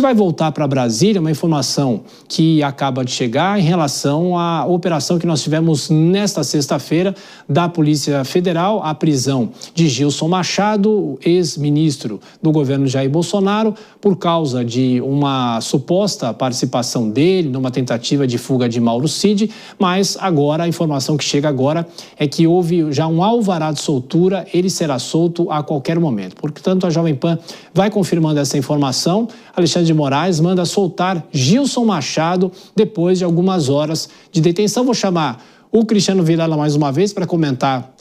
Vai voltar para Brasília uma informação que acaba de chegar em relação à operação que nós tivemos nesta sexta-feira da Polícia Federal, a prisão de Gilson Machado, ex-ministro do governo Jair Bolsonaro, por causa de uma suposta participação dele numa tentativa de fuga de Mauro Cid, mas agora a informação que chega agora é que houve já um alvará de soltura, ele será solto a qualquer momento. Portanto, a Jovem Pan vai confirmando essa informação. Alexandre de Moraes manda soltar Gilson Machado depois de algumas horas de detenção. Vou chamar o Cristiano Vilela mais uma vez para comentar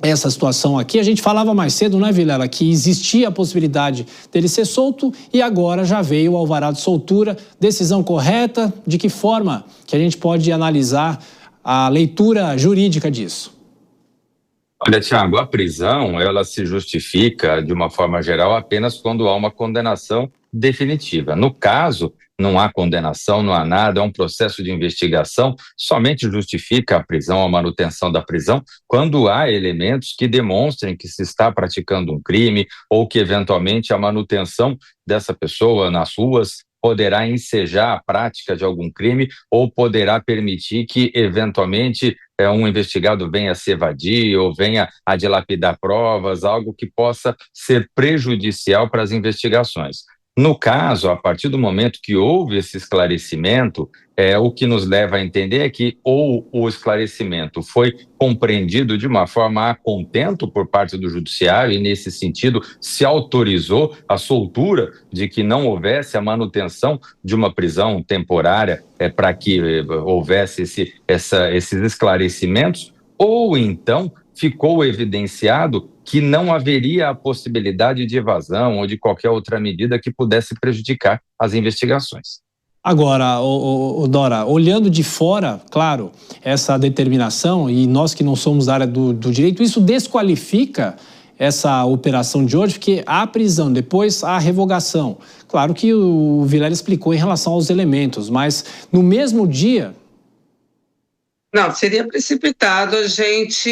essa situação aqui. A gente falava mais cedo, né, Vilela, que existia a possibilidade dele ser solto e agora já veio o alvará de soltura. Decisão correta? De que forma que a gente pode analisar a leitura jurídica disso? Olha, Thiago, a prisão, ela se justifica, de uma forma geral, apenas quando há uma condenação definitiva. No caso, não há condenação, não há nada, é um processo de investigação, somente justifica a prisão, a manutenção da prisão, quando há elementos que demonstrem que se está praticando um crime ou que, eventualmente, a manutenção dessa pessoa nas ruas poderá ensejar a prática de algum crime ou poderá permitir que, eventualmente, um investigado venha a se evadir ou venha a dilapidar provas, algo que possa ser prejudicial para as investigações. No caso, a partir do momento que houve esse esclarecimento, o que nos leva a entender é que ou o esclarecimento foi compreendido de uma forma a contento por parte do judiciário e, nesse sentido, se autorizou a soltura de que não houvesse a manutenção de uma prisão temporária para que houvesse esses esclarecimentos, ou então ficou evidenciado que não haveria a possibilidade de evasão ou de qualquer outra medida que pudesse prejudicar as investigações. Agora, Dora, olhando de fora, claro, essa determinação, e nós que não somos da área do direito, isso desqualifica essa operação de hoje, porque há prisão, depois há revogação. Claro que o Vilela explicou em relação aos elementos, mas no mesmo dia... Não, seria precipitado a gente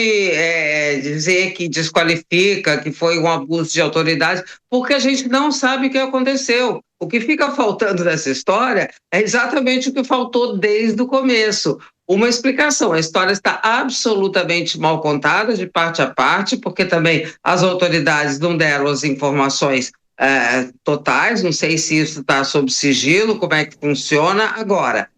dizer que desqualifica, que foi um abuso de autoridade, porque a gente não sabe o que aconteceu. O que fica faltando nessa história é exatamente o que faltou desde o começo. Uma explicação. A história está absolutamente mal contada, de parte a parte, porque também as autoridades não deram as informações totais, não sei se isso está sob sigilo, como é que funciona. Agora,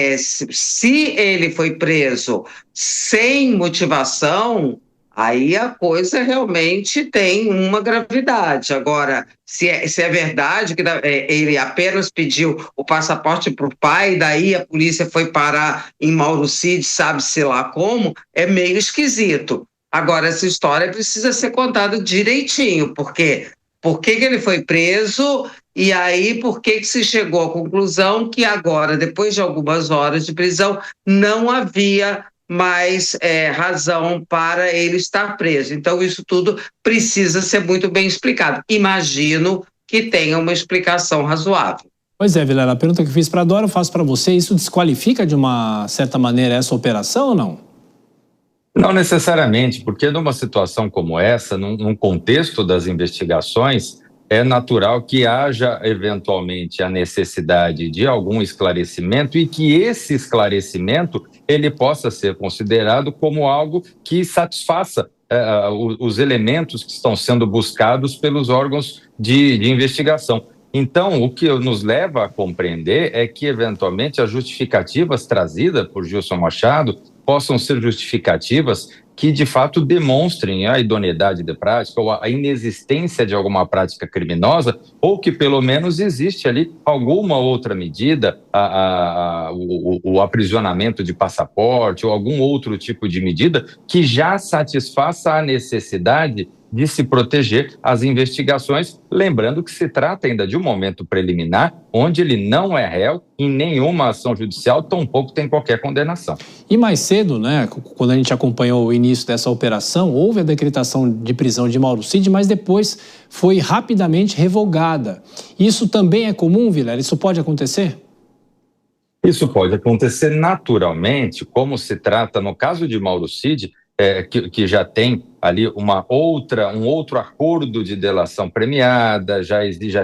se ele foi preso sem motivação, aí a coisa realmente tem uma gravidade. Agora, se é verdade que ele apenas pediu o passaporte para o pai, daí a polícia foi parar em Mauro Cid, sabe-se lá como, é meio esquisito. Agora, essa história precisa ser contada direitinho, porque por que ele foi preso e aí por que se chegou à conclusão que agora, depois de algumas horas de prisão, não havia mais razão para ele estar preso. Então, isso tudo precisa ser muito bem explicado. Imagino que tenha uma explicação razoável. Pois é, Vilela, a pergunta que eu fiz para a Dora eu faço para você. Isso desqualifica de uma certa maneira essa operação ou não? Não necessariamente, porque numa situação como essa, num contexto das investigações, é natural que haja eventualmente a necessidade de algum esclarecimento e que esse esclarecimento ele possa ser considerado como algo que satisfaça os elementos que estão sendo buscados pelos órgãos de investigação. Então, o que nos leva a compreender é que, eventualmente, as justificativas trazidas por Gilson Machado possam ser justificativas que, de fato, demonstrem a idoneidade da prática ou a inexistência de alguma prática criminosa, ou que, pelo menos, existe ali alguma outra medida, o aprisionamento de passaporte ou algum outro tipo de medida que já satisfaça a necessidade de se proteger as investigações, lembrando que se trata ainda de um momento preliminar, onde ele não é réu em nenhuma ação judicial, tampouco tem qualquer condenação. E mais cedo, né, quando a gente acompanhou o início dessa operação, houve a decretação de prisão de Mauro Cid, mas depois foi rapidamente revogada. Isso também é comum, Vilela? Isso pode acontecer? Isso pode acontecer naturalmente, como se trata, no caso de Mauro Cid, que já tem ali um outro acordo de delação premiada, já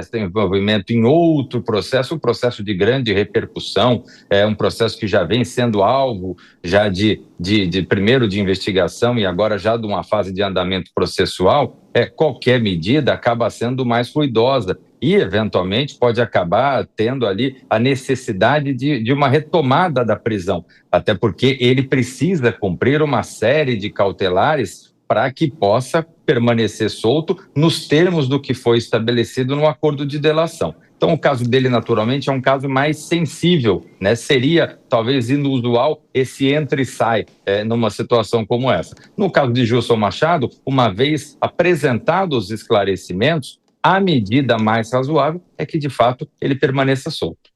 tem envolvimento em outro processo, um processo de grande repercussão, um processo que já vem sendo alvo já primeiro de investigação e agora já de uma fase de andamento processual, qualquer medida acaba sendo mais ruidosa e, eventualmente, pode acabar tendo ali a necessidade de uma retomada da prisão, até porque ele precisa cumprir uma série de cautelares para que possa permanecer solto nos termos do que foi estabelecido no acordo de delação. Então, o caso dele, naturalmente, é um caso mais sensível, né? Seria, talvez, inusual esse entra e sai numa situação como essa. No caso de Gilson Machado, uma vez apresentados os esclarecimentos, a medida mais razoável é que, de fato, ele permaneça solto.